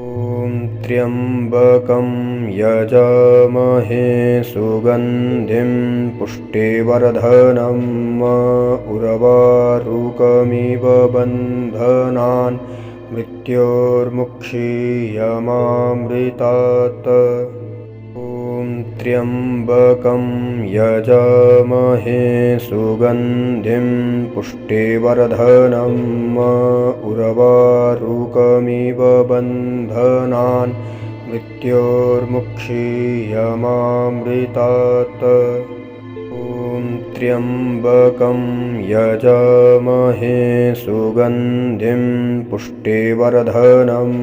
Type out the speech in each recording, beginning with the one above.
ॐ त्र्यम्बकं यजामहे सुगन्धिं पुष्टिवर्धनम् उर्वारुकमिव बन्धनान् मृत्योर्मुक्षीयमामृतात्। ॐ त्र्यम्बकं यजामहे सुगन्धिं पुष्टिवर्धनम् उर्वारुकमिव बन्धनान् मृत्योर्मुक्षीयमामृतात्। ॐ त्र्यम्बकं यजामहे सुगन्धिं पुष्टिवर्धनम्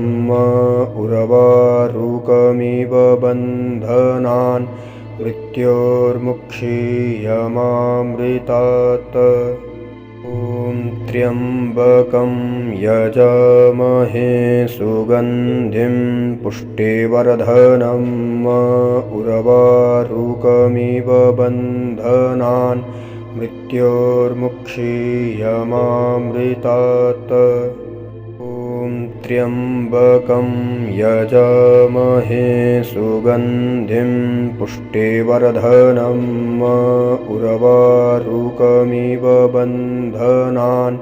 उर्वारुकमिव बन्धनान् मृत्योर्मुक्षीयमामृतात्। ॐ त्र्यम्बकं यजामहे सुगन्धिं पुष्टिवर्धनम् उर्वारुकमिव बन्धनान् मृत्योर्मुक्षीयमामृतात्। ॐ त्र्यम्बकं यजामहे सुगन्धिं पुष्टिवर्धनम् उर्वारुकमिव बन्धनान्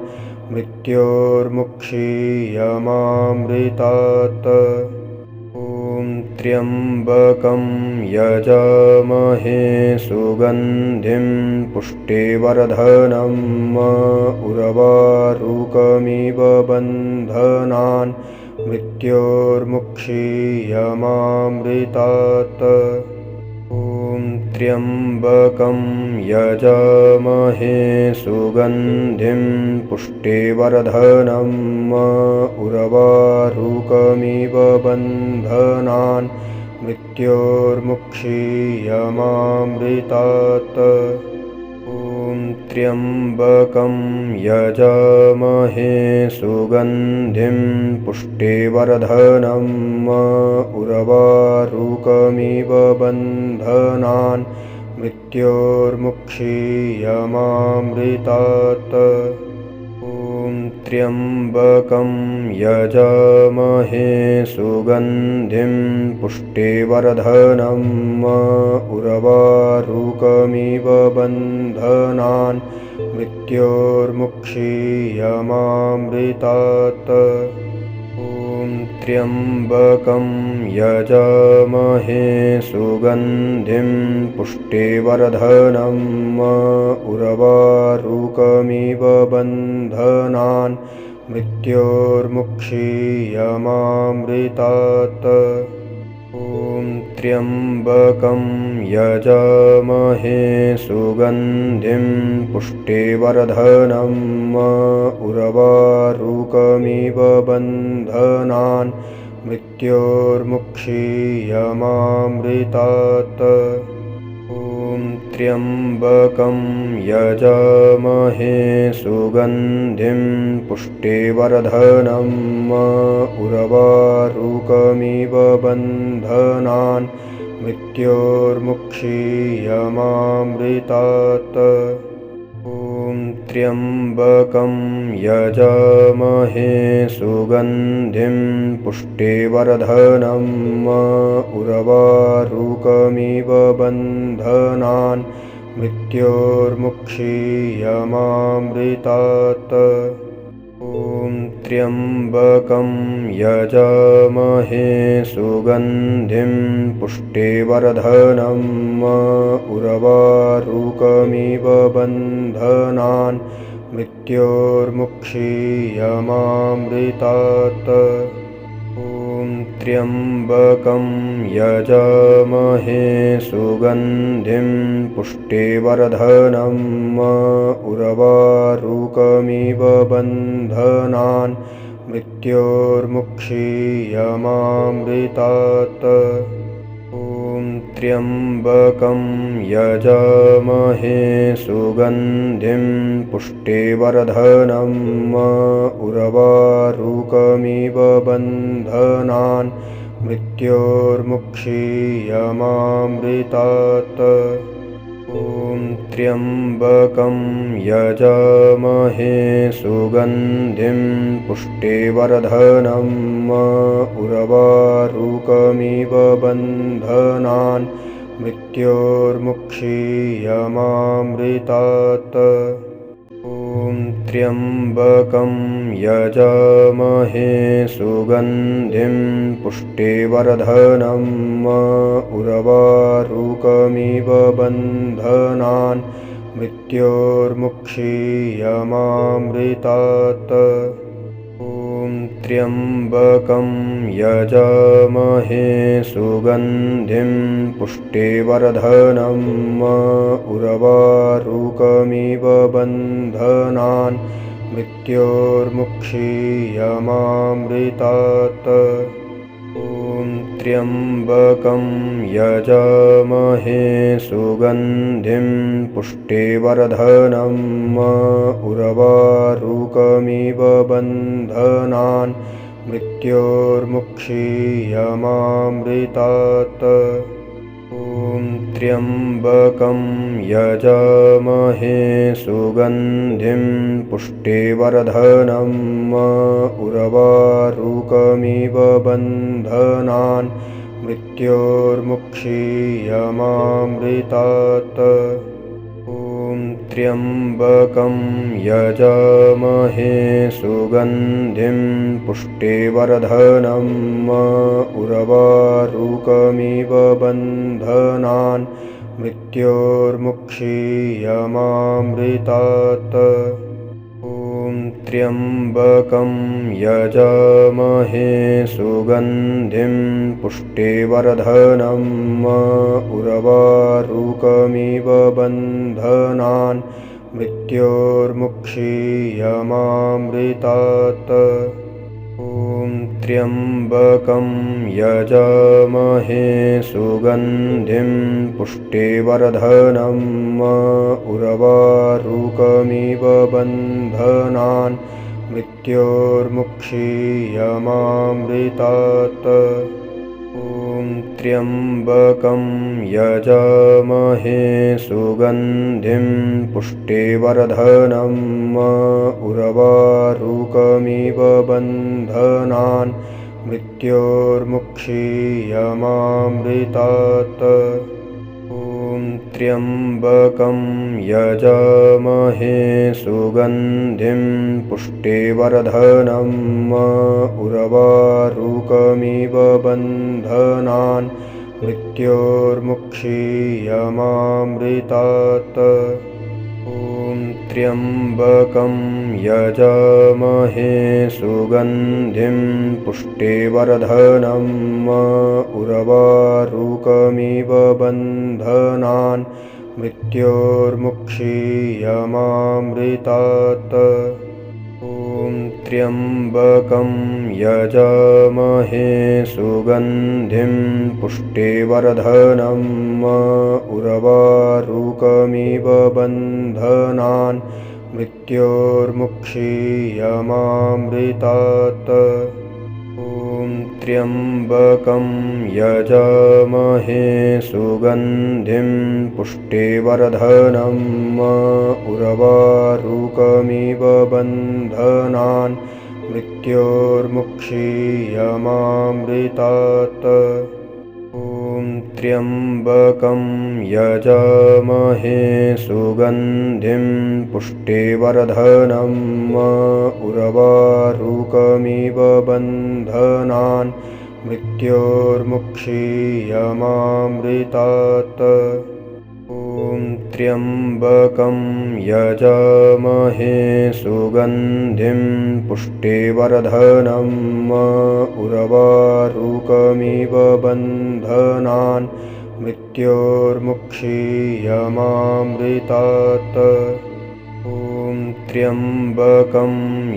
मृत्योर्मुक्षीयमामृतात्। ॐ त्र्यम्बकं यजामहे सुगन्धिं पुष्टिवर्धनम् उर्वारुकमिव बन्धनान् मृत्योर्मुक्षीयमामृतात्। ॐ त्र्यम्बकं यजामहे सुगन्धिं पुष्टिवर्धनम् उर्वारुकमिव बन्धनान् मृत्योर्मुक्षीयमामृतात्। ॐ त्र्यम्बकं यजामहे सुगन्धिं पुष्टिवर्धनम् उर्वारुकमिव बन्धनान् मृत्योर्मुक्षीयमामृतात्। ॐ त्र्यम्बकं यजामहे सुगन्धिं पुष्टिवर्धनम् उर्वारुकमिव बन्धनान् मृत्योर्मुक्षीयमामृतात्। ॐ त्र्यम्बकं यजामहे सुगन्धिं पुष्टिवर्धनम् उर्वारुकमिव बन्धनान् मृत्योर्मुक्षीयमामृतात्। ॐ त्र्यम्बकं यजामहे सुगन्धिं पुष्टिवर्धनम् उर्वारुकमिव बन्धनान् मृत्योर्मुक्षीयमामृतात्। ॐ त्र्यम्बकं यजामहे सुगन्धिं पुष्टिवर्धनम् उर्वारुकमिव बन्धनान् मृत्योर्मुक्षीयमामृतात्। ॐ त्र्यम्बकं यजामहे सुगन्धिं पुष्टिवर्धनम् उर्वारुकमिव बन्धनान् मृत्योर्मुक्षीयमामृतात्। ॐ त्र्यम्बकं यजामहे सुगन्धिं पुष्टिवर्धनम् उर्वारुकमिव बन्धनान् मृत्योर्मुक्षीयमामृतात्। ॐ त्र्यम्बकं यजामहे सुगन्धिं पुष्टिवर्धनम् उर्वारुकमिव बन्धनान् मृत्योर्मुक्षीयमामृतात्। ॐ त्र्यम्बकं यजामहे सुगन्धिं पुष्टिवर्धनम् उर्वारुकमिव बन्धनान् मृत्योर्मुक्षीयमामृतात्। ॐ त्र्यम्बकं यजामहे सुगन्धिं पुष्टिवर्धनम् उर्वारुकमिव बन्धनान् मृत्योर्मुक्षीयमामृतात्। ॐ त्र्यम्बकं यजामहे सुगन्धिं पुष्टिवर्धनम् उर्वारुकमिव बन्धनान् मृत्योर्मुक्षीयमामृतात्। ॐ त्र्यम्बकं यजामहे सुगन्धिं पुष्टिवर्धनम् उर्वारुकमिव बन्धनान् मृत्योर्मुक्षीयमामृतात्। ॐ त्र्यम्बकं यजामहे सुगन्धिं पुष्टिवर्धनम् उर्वारुकमिव बन्धनान् मृत्योर्मुक्षीयमामृतात्। ॐ त्र्यम्बकं यजामहे सुगन्धिं पुष्टिवर्धनम् उर्वारुकमिव बन्धनान् मृत्योर्मुक्षीयमामृतात्। ॐ त्र्यम्बकं यजामहे सुगन्धिं पुष्टिवर्धनम् उर्वारुकमिव बन्धनान् मृत्योर्मुक्षीयमामृतात्। ॐ त्र्यम्बकं यजामहे सुगन्धिं पुष्टिवर्धनम् उर्वारुकमिव बन्धनान् मृत्योर्मुक्षीयमामृतात्। ॐ त्र्यम्बकं यजामहे सुगन्धिं पुष्टिवर्धनम् उर्वारुकमिव बन्धनान् मृत्योर्मुक्षीयमामृतात्। ॐ त्र्यम्बकं यजामहे सुगन्धिं पुष्टिवर्धनम् उर्वारुकमिव बन्धनान् मृत्योर्मुक्षीयमामृतात्। ॐ त्र्यम्बकं यजामहे सुगन्धिं पुष्टिवर्धनम् उर्वारुकमिव बन्धनान् मृत्योर्मुक्षीयमामृतात्। ॐ त्र्यम्बकं यजामहे सुगन्धिं पुष्टिवर्धनम् उर्वारुकमिव बन्धनान् मृत्योर्मुक्षीयमामृतात्। ॐ त्र्यम्बकं यजामहे सुगन्धिं पुष्टिवर्धनम् उर्वारुकमिव बन्धनान् मृत्योर्मुक्षीयमामृतात्। ॐ त्र्यम्बकं यजामहे सुगन्धिं पुष्टिवर्धनम् उर्वारुकमिव बन्धनान् मृत्योर्मुक्षीयमामृतात्। ॐ त्र्यम्बकं यजामहे सुगन्धिं पुष्टिवर्धनम् उर्वारुकमिव बन्धनान् मृत्योर्मुक्षीयमामृतात्। ॐ त्र्यम्बकं यजामहे सुगन्धिं पुष्टिवर्धनम् उर्वारुकमिव बन्धनान् मृत्योर्मुक्षीयमामृतात्। ॐ त्र्यम्बकं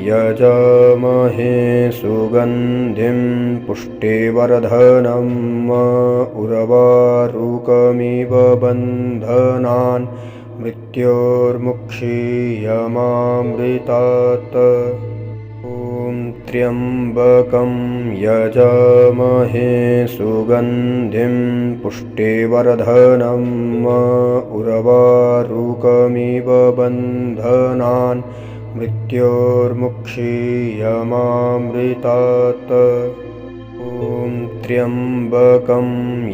यजामहे सुगन्धिं पुष्टिवर्धनम् उर्वारुकमिव बन्धनान् मृत्योर्मुक्षीयमामृतात्। ॐ त्र्यम्बकं यजामहे सुगन्धिं पुष्टिवर्धनम् उर्वारुकमिव बन्धनान् मृत्योर्मुक्षीयमामृतात्। ॐ त्र्यम्बकं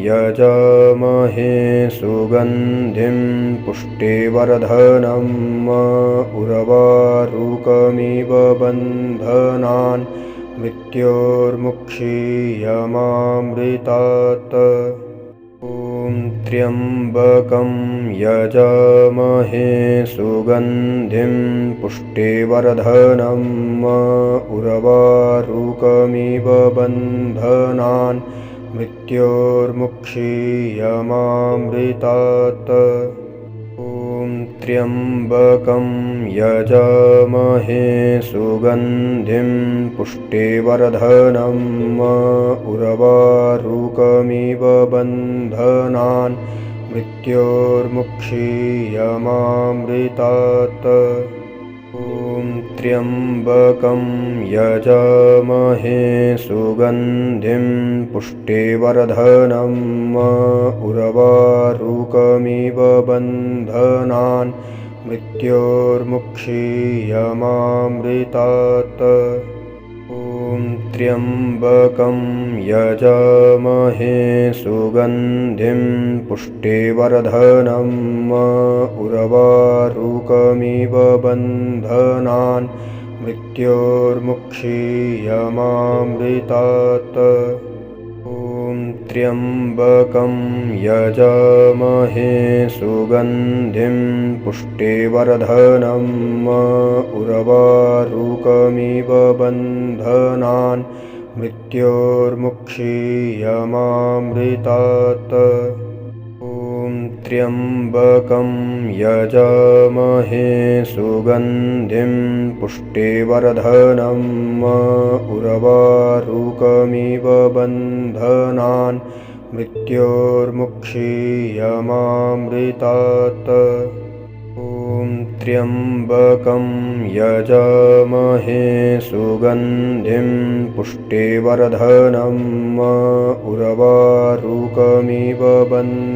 यजामहे सुगन्धिं पुष्टिवर्धनम् उर्वारुकमिव बन्धनान् मृत्योर्मुक्षीयमामृतात्। ॐ त्र्यम्बकं यजामहे सुगन्धिं पुष्टिवर्धनम् उर्वारुकमिव बन्धनान् मृत्योर्मुक्षीयमामृतात्। ॐ त्र्यम्बकं यजामहे सुगन्धिं पुष्टिवर्धनम् उर्वारुकमिव बन्धनान् मृत्योर्मुक्षीयमामृतात्। ॐ त्र्यम्बकं यजामहे सुगन्धिं पुष्टिवर्धनम् उर्वारुकमिव बन्धनान् मृत्योर्मुक्षीयमामृतात्। ॐ त्र्यम्बकं यजामहे सुगन्धिं पुष्टिवर्धनम् उर्वारुकमिव बन्धनान् मृत्योर्मुक्षीयमामृतात्। ॐ त्र्यम्बकं यजामहे सुगन्धिं पुष्टिवर्धनम् उर्वारुकमिव बन्धनान् मृत्योर्मुक्षीयमामृतात्। ॐ त्र्यम्बकं यजामहे सुगन्धिं पुष्टिवर्धनम् उर्वारुकमिव बन्धनान् मृत्योर्मुक्षीयमामृतात्। ॐ त्र्यम्बकं यजामहे सुगन्धिं पुष्टिवर्धनम् उर्वारुकमिव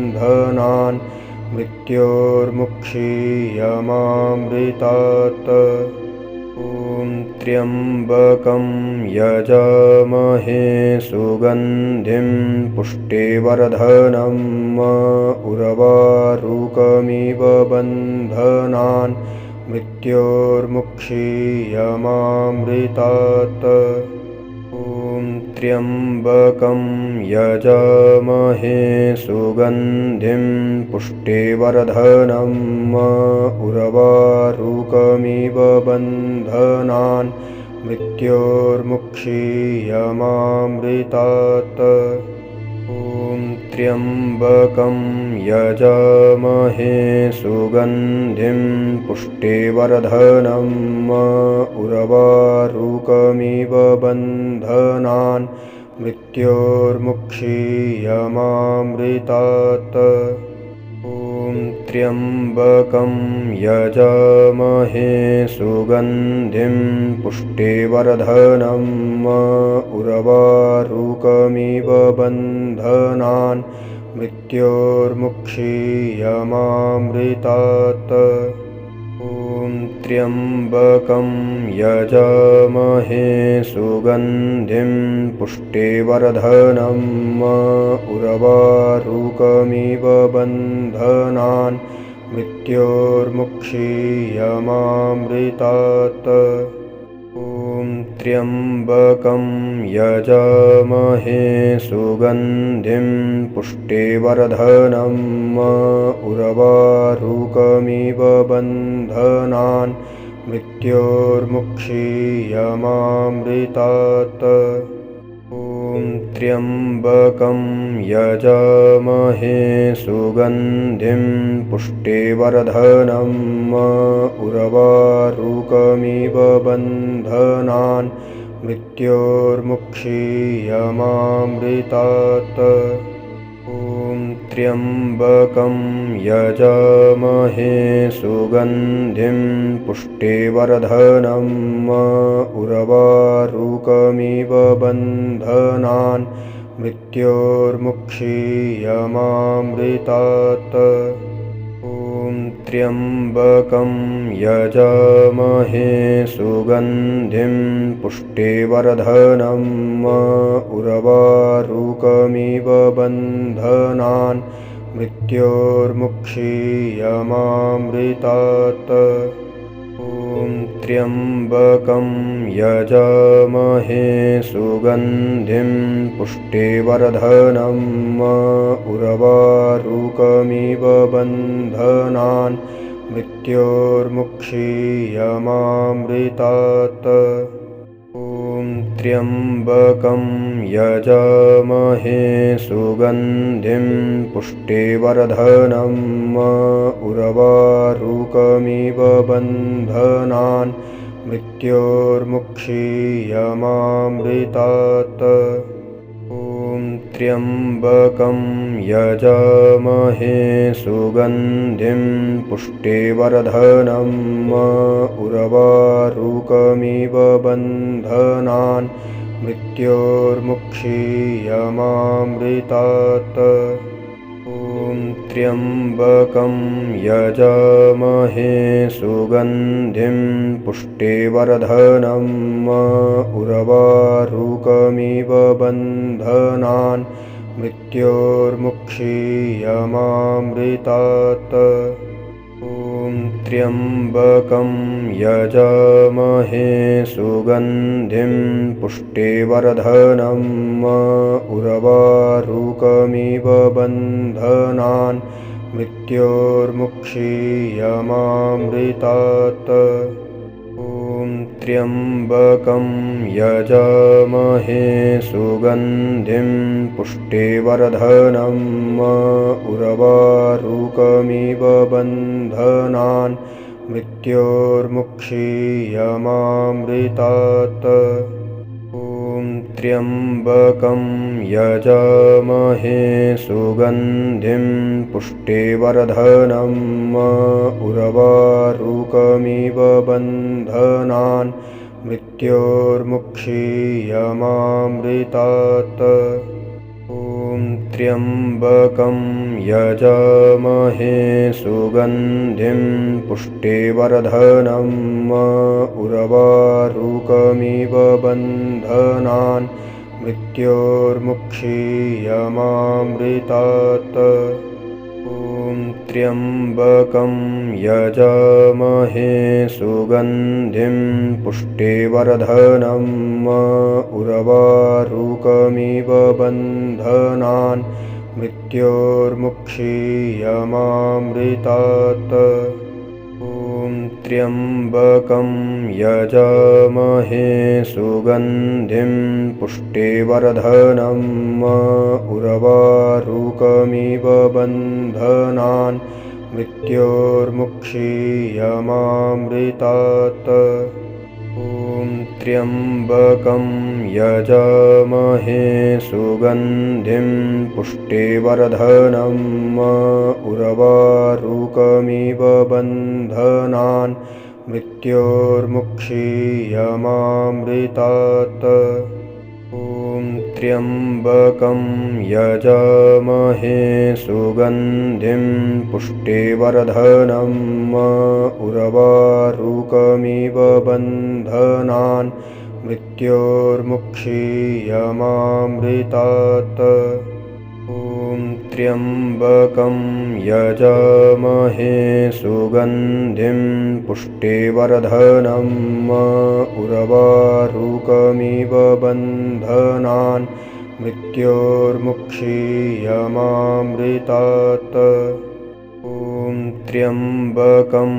बन्धनान् मृत्योर्मुक्षीयमामृतात्। ॐ त्र्यम्बकं यजामहे सुगन्धिं पुष्टिवर्धनम् उर्वारुकमिव बन्धनान् मृत्योर्मुक्षीयमामृतात्। ॐ त्र्यम्बकं यजामहे सुगन्धिं पुष्टिवर्धनम् उर्वारुकमिव बन्धनान् मृत्योर्मुक्षीयमामृतात्। ॐ त्र्यम्बकं यजामहे सुगन्धिं पुष्टिवर्धनम् उर्वारुकमिव बन्धनान् मृत्योर्मुक्षीयमामृतात्। ॐ त्र्यम्बकं यजामहे सुगन्धिं पुष्टिवर्धनम् उर्वारुकमिव बन्धनान् मृत्योर्मुक्षीयमामृतात्। ॐ त्र्यम्बकं यजामहे सुगन्धिं पुष्टिवर्धनम् उर्वारुकमिव बन्धनान् मृत्योर्मुक्षीयमामृतात्। ॐ त्र्यम्बकं यजामहे सुगन्धिं पुष्टिवर्धनम् उर्वारुकमिव बन्धनान् मृत्योर्मुक्षीयमामृतात्। ॐ त्र्यम्बकं यजामहे सुगन्धिं पुष्टिवर्धनम् उर्वारुकमिव बन्धनान् मृत्योर्मुक्षीयमामृतात्। ॐ त्र्यम्बकं यजामहे सुगन्धिं पुष्टिवर्धनम् उर्वारुकमिव बन्धनान् मृत्योर्मुक्षीयमामृतात्। ॐ त्र्यम्बकं यजामहे सुगन्धिं पुष्टिवर्धनम् उर्वारुकमिव बन्धनान् मृत्योर्मुक्षीयमामृतात्। ॐ त्र्यम्बकं यजामहे सुगन्धिं पुष्टिवर्धनम् उर्वारुकमिव बन्धनान् मृत्योर्मुक्षीयमामृतात्। ॐ त्र्यम्बकं यजामहे सुगन्धिं पुष्टिवर्धनम् उर्वारुकमिव बन्धनान् मृत्योर्मुक्षीयमामृतात्। ॐ त्र्यम्बकं यजामहे सुगन्धिं पुष्टिवर्धनम् उर्वारुकमिव बन्धनान् मृत्योर्मुक्षीयमामृतात्। ॐ त्र्यम्बकं यजामहे सुगन्धिं पुष्टिवर्धनम् उर्वारुकमिव बन्धनान् मृत्योर्मुक्षीयमामृतात्। ॐ त्र्यम्बकं यजामहे सुगन्धिं पुष्टिवर्धनम् उर्वारुकमिव बन्धनान् मृत्योर्मुक्षीयमामृतात्। ॐ त्र्यम्बकं यजामहे सुगन्धिं पुष्टिवर्धनम् उर्वारुकमिव बन्धनान् मृत्योर्मुक्षीयमामृतात्। ॐ त्र्यम्बकं यजामहे सुगन्धिं पुष्टिवर्धनम् उर्वारुकमिव बन्धनान् मृत्योर्मुक्षीयमामृतात्। ॐ त्र्यम्बकं यजामहे सुगन्धिं पुष्टिवर्धनम् उर्वारुकमिव बन्धनान् मृत्योर्मुक्षीयमामृतात्। ॐ त्र्यम्बकं यजामहे सुगन्धिं पुष्टिवर्धनम् उर्वारुकमिव बन्धनान् मृत्योर्मुक्षीयमामृतात्। ॐ त्र्यम्बकं यजामहे सुगन्धिं पुष्टिवर्धनम् उर्वारुकमिव बन्धनान् मृत्योर्मुक्षीयमामृतात्। ॐ त्र्यम्बकं यजामहे सुगन्धिं पुष्टिवर्धनम् उर्वारुकमिव बन्धनान् मृत्योर्मुक्षीयमामृतात्। ॐ त्र्यम्बकं यजामहे सुगन्धिं पुष्टिवर्धनम् उर्वारुकमिव बन्धनान् मृत्योर्मुक्षीयमामृतात्। ॐ त्र्यम्बकं यजामहे सुगन्धिं पुष्टिवर्धनम् उर्वारुकमिव बन्धनान् मृत्योर्मुक्षीयमामृतात्। ॐ त्र्यम्बकं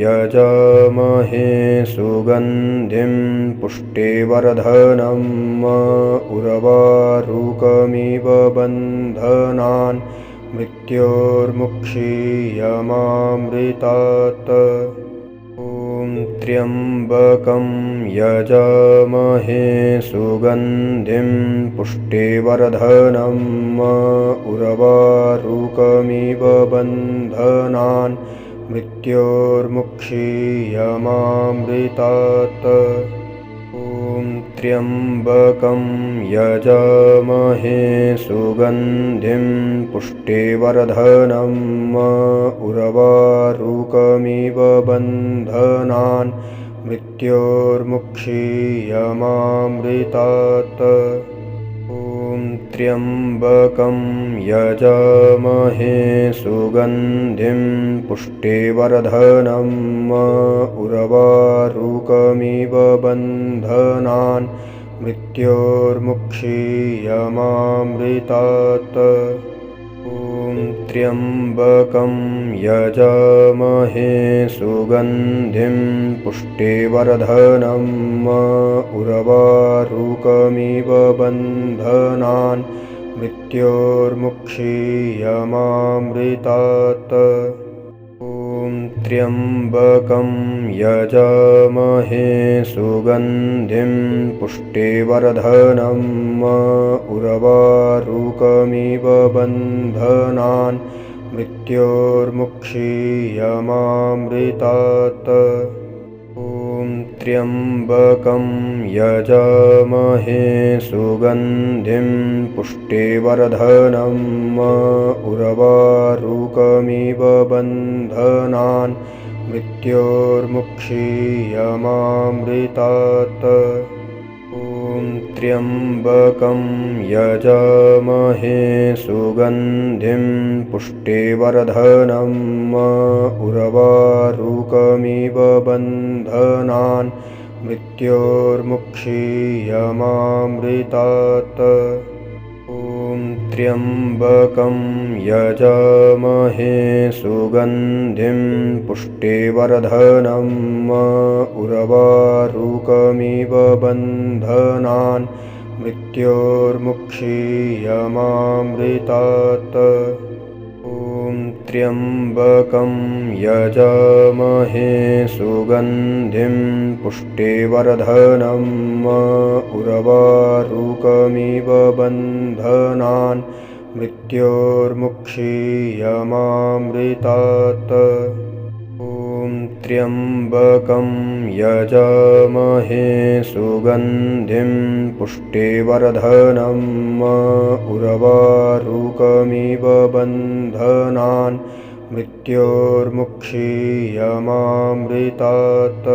यजामहे सुगन्धिं पुष्टिवर्धनम् उर्वारुकमिव बन्धनान् मृत्योर्मुक्षीयमामृतात्। ॐ त्र्यम्बकं यजामहे सुगन्धिं पुष्टिवर्धनम् उर्वारुकमिव बन्धनान् मृत्योर्मुक्षीयमामृतात्। त्र्यम्बकं यजामहे सुगन्धिं पुष्टिवर्धनम् उर्वारुकमिव बन्धनान् मृत्योर्मुक्षीयमामृतात्। त्र्यम्बकं यजामहे सुगन्धिं पुष्टिवर्धनम् उर्वारुकमिव बन्धनान् मृत्योर्मुक्षीयमामृतात्। त्र्यम्बकं यजामहे सुगन्धिं पुष्टिवर्धनम् उर्वारुकमिव बन्धनान् मृत्योर्मुक्षीयमामृतात्। त्र्यम्बकं यजामहे सुगन्धिं पुष्टिवर्धनम् उर्वारुकमिव बन्धनान् मृत्योर्मुक्षीयमामृतात्। त्र्यम्बकं यजामहे सुगन्धिं पुष्टिवर्धनम् उर्वारुकमिव बन्धनान् मृत्योर्मुक्षीयमामृतात्। त्र्यम्बकं यजामहे सुगन्धिं पुष्टिवर्धनम् उर्वारुकमिव बन्धनान् मृत्योर्मुक्षीयमामृतात्। त्र्यम्बकं यजामहे सुगन्धिं पुष्टिवर्धनम् उर्वारुकमिव बन्धनान् मृत्योर्मुक्षीयमामृतात्। त्र्यम्बकं यजामहे सुगन्धिं पुष्टिवर्धनम् उर्वारुकमिव बन्धनान् मृत्योर्मुक्षीयमामृतात्। त्र्यम्बकं यजामहे सुगन्धिं पुष्टिवर्धनम् उर्वारुकमिव बन्धनान् मृत्योर्मुक्षीयमामृतात्।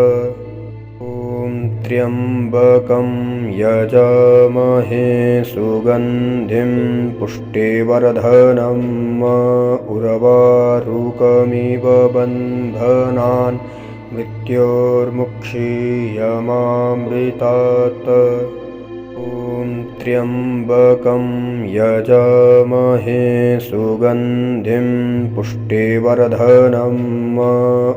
त्र्यम्बकं यजामहे सुगन्धिं पुष्टिवर्धनम् उर्वारुकमिव बन्धनान् मृत्योर्मुक्षीयमामृतात्। त्र्यम्बकं यजामहे सुगन्धिं पुष्टिवर्धनम्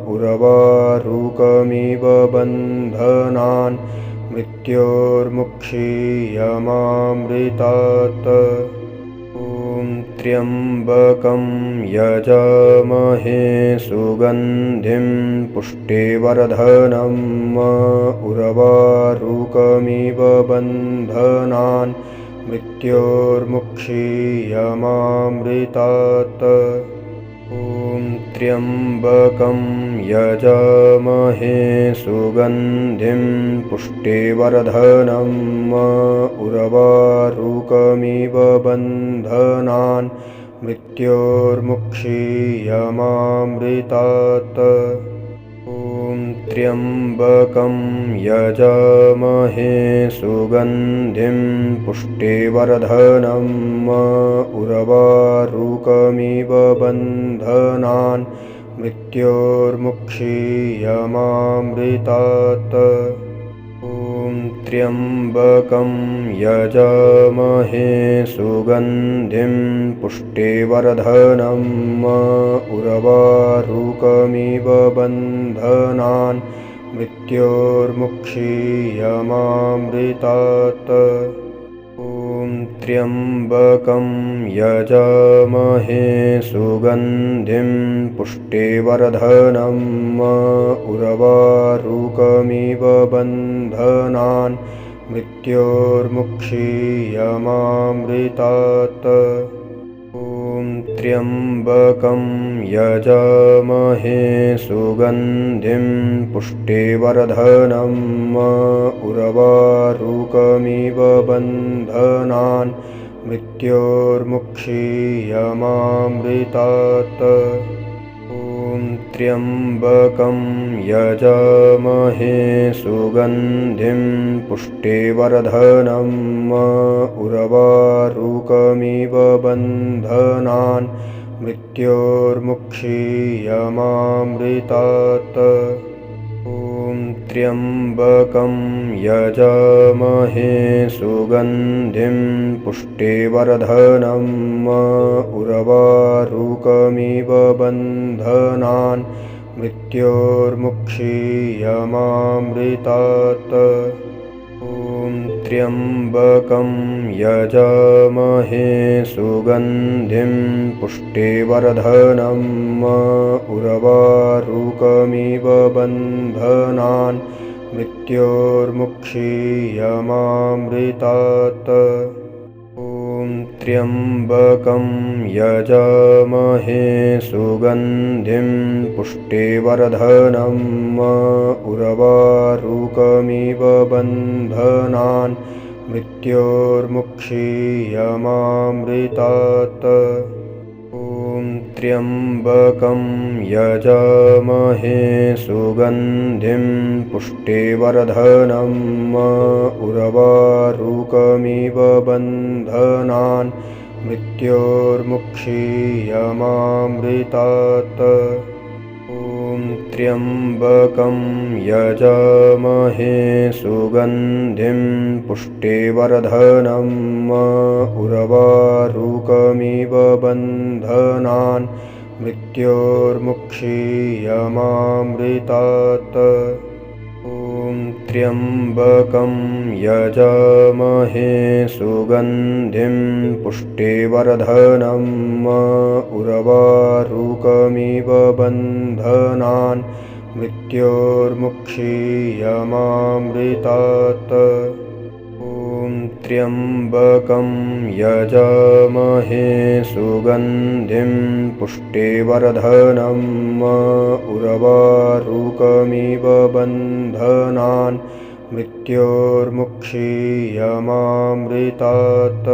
उर्वारुकमिव बन्धनान् मृत्योर्मुक्षीयमामृतात्। त्र्यम्बकं यजामहे सुगन्धिं पुष्टिवर्धनम् उर्वारुकमिव बन्धनान् मृत्योर्मुक्षीयमामृतात्। त्र्यम्बकं यजामहे सुगन्धिं पुष्टिवर्धनम् उर्वारुकमिव बन्धनान् मृत्योर्मुक्षीयमामृतात्। त्र्यम्बकं यजामहे सुगन्धिं पुष्टिवर्धनम् उर्वारुकमिव बन्धनान् मृत्योर्मुक्षीयमामृतात्। त्र्यम्बकं यजामहे सुगन्धिं पुष्टिवर्धनम् उर्वारुकमिव बन्धनान् मृत्योर्मुक्षीयमामृतात्। त्र्यम्बकं यजामहे सुगन्धिं पुष्टिवर्धनम् उर्वारुकमिव बन्धनान् मृत्योर्मुक्षीयमामृतात्। त्र्यम्बकं यजामहे सुगन्धिं पुष्टिवर्धनम् उर्वारुकमिव बन्धनान् मृत्योर्मुक्षीयमामृतात्। त्र्यम्बकं यजामहे सुगन्धिं पुष्टिवर्धनम् उर्वारुकमिव बन्धनान् मृत्योर्मुक्षीयमामृतात्। त्र्यम्बकं यजामहे सुगन्धिं पुष्टिवर्धनम् उर्वारुकमिव बन्धनान् मृत्योर्मुक्षीयमामृतात्। त्र्यम्बकं यजामहे सुगन्धिं पुष्टिवर्धनम् उर्वारुकमिव बन्धनान् मृत्योर्मुक्षीयमामृतात्। त्र्यम्बकं यजामहे सुगन्धिं पुष्टिवर्धनम् उर्वारुकमिव बन्धनान् मृत्योर्मुक्षीयमामृतात्। त्र्यम्बकं यजामहे सुगन्धिं पुष्टिवर्धनम् उर्वारुकमिव बन्धनान् मृत्योर्मुक्षीयमामृतात्। त्र्यम्बकं यजामहे सुगन्धिं पुष्टिवर्धनम् उर्वारुकमिव बन्धनान् मृत्योर्मुक्षीयमामृतात्। त्र्यम्बकं यजामहे सुगन्धिं पुष्टिवर्धनम् उर्वारुकमिव बन्धनान् मृत्योर्मुक्षीयमामृतात्। त्र्यम्बकं यजामहे सुगन्धिं पुष्टिवर्धनम् उर्वारुकमिव बन्धनान् मृत्योर्मुक्षीयमामृतात्।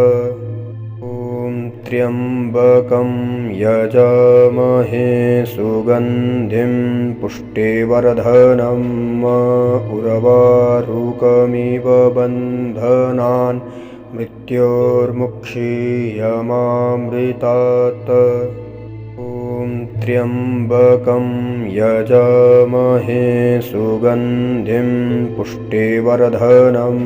त्र्यम्बकं यजामहे सुगन्धिं पुष्टिवर्धनम् उर्वारुकमिव बन्धनान् मृत्योर्मुक्षीयमामृतात्। त्र्यम्बकं यजामहे सुगन्धिं पुष्टिवर्धनम्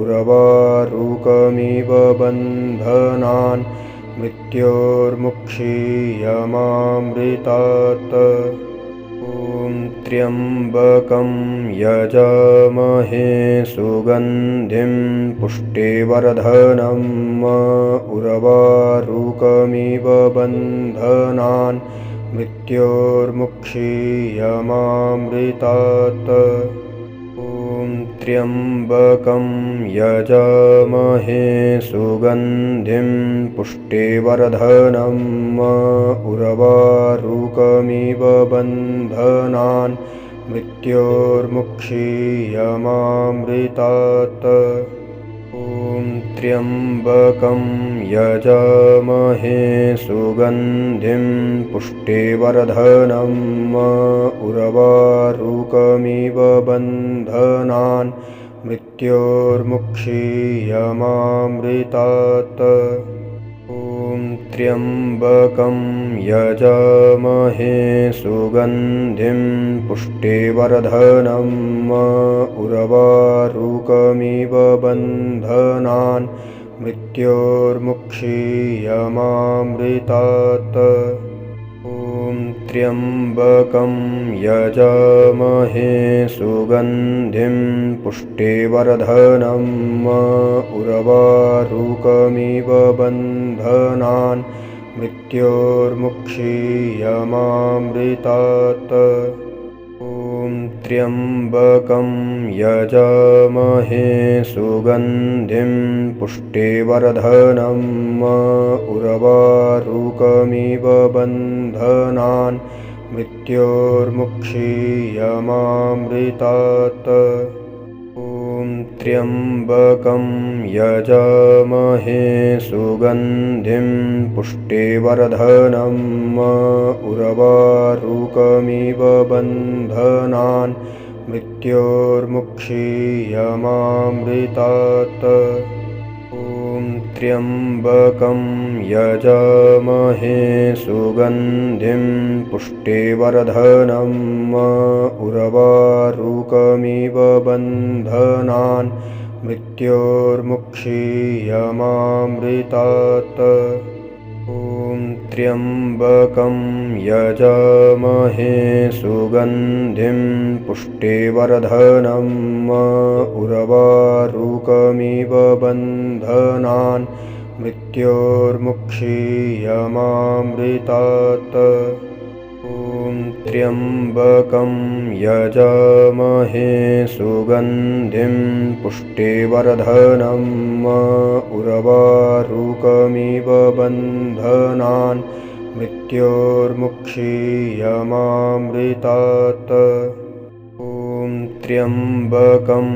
उर्वारुकमिव बन्धनान् मृत्योर्मुक्षीयमामृतात्। त्र्यम्बकं यजामहे सुगन्धिं पुष्टिवर्धनम् उर्वारुकमिव बन्धनान् मृत्योर्मुक्षीयमामृतात्। त्र्यम्बकं यजामहे सुगन्धिं पुष्टिवर्धनम् उर्वारुकमिव बन्धनान् मृत्योर्मुक्षीयमामृतात्। त्र्यम्बकं यजामहे सुगन्धिं पुष्टिवर्धनम् उर्वारुकमिव बन्धनान् मृत्योर्मुक्षीयमामृतात्। त्र्यम्बकं यजामहे सुगन्धिं पुष्टिवर्धनम् उर्वारुकमिव बन्धनान् मृत्योर्मुक्षीयमामृतात्। त्र्यम्बकं यजामहे सुगन्धिं पुष्टिवर्धनम् उर्वारुकमिव बन्धनान् मृत्योर्मुक्षीयमामृतात्। ॐ त्र्यम्बकं यजामहे सुगन्धिं पुष्टिवर्धनम् उर्वारुकमिव बन्धनान् मृत्योर्मुक्षीयमामृतात्। ॐ त्र्यम्बकं यजामहे सुगन्धिं पुष्टिवर्धनम् उर्वारुकमिव बन्धनान् मृत्योर्मुक्षीयमामृतात्। ॐ त्र्यम्बकं यजामहे सुगन्धिं पुष्टिवर्धनम् उर्वारुकमिव बन्धनान् मृत्योर्मुक्षीयमामृतात्। ॐ त्र्यम्बकं यजामहे सुगन्धिं पुष्टिवर्धनम् उर्वारुकमिव बन्धनान् मृत्योर्मुक्षीयमामृतात्। ॐ त्र्यम्बकं यजामहे सुगन्धिं पुष्टिवर्धनम् उर्वारुकमिव बन्धनान् मृत्योर्मुक्षीयमामृतात्। ॐ त्र्यम्बकं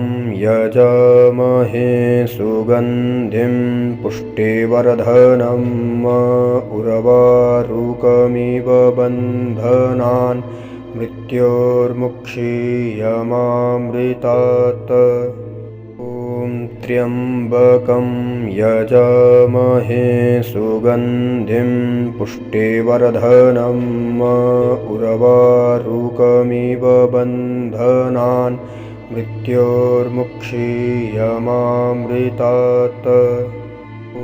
यजामहे सुगन्धिं पुष्टिवर्धनम् उर्वारुकमिव बन्धनान् मृत्योर्मुक्षीयमामृतात्। ॐ त्र्यम्बकं यजामहे सुगन्धिं पुष्टिवर्धनम् उर्वारुकमिव बन्धनान् मृत्योर्मुक्षीयमामृतात्। ॐ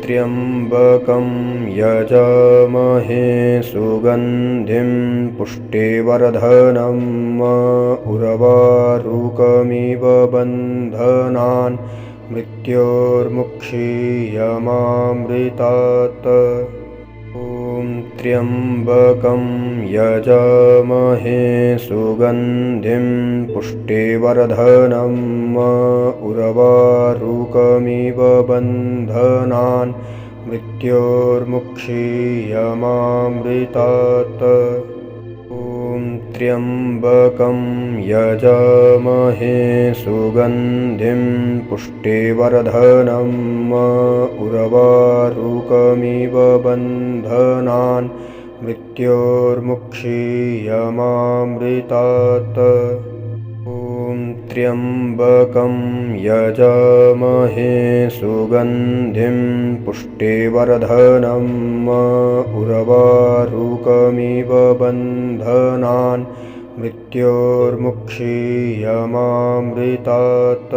त्र्यम्बकं यजामहे सुगन्धिं पुष्टिवर्धनम् उर्वारुकमिव बन्धनान् मृत्योर्मुक्षीयमामृतात्। ॐ त्र्यम्बकं यजामहे सुगन्धिं पुष्टिवर्धनम् उर्वारुकमिव बन्धनान् मृत्योर्मुक्षीयमामृतात्। ॐ त्र्यम्बकं यजामहे सुगन्धिं पुष्टिवर्धनम् उर्वारुकमिव बन्धनान् मृत्योर्मुक्षीयमामृतात्। ॐ त्र्यम्बकं यजामहे सुगन्धिं पुष्टिवर्धनम् उर्वारुकमिव बन्धनान् मृत्योर्मुक्षीयमामृतात्।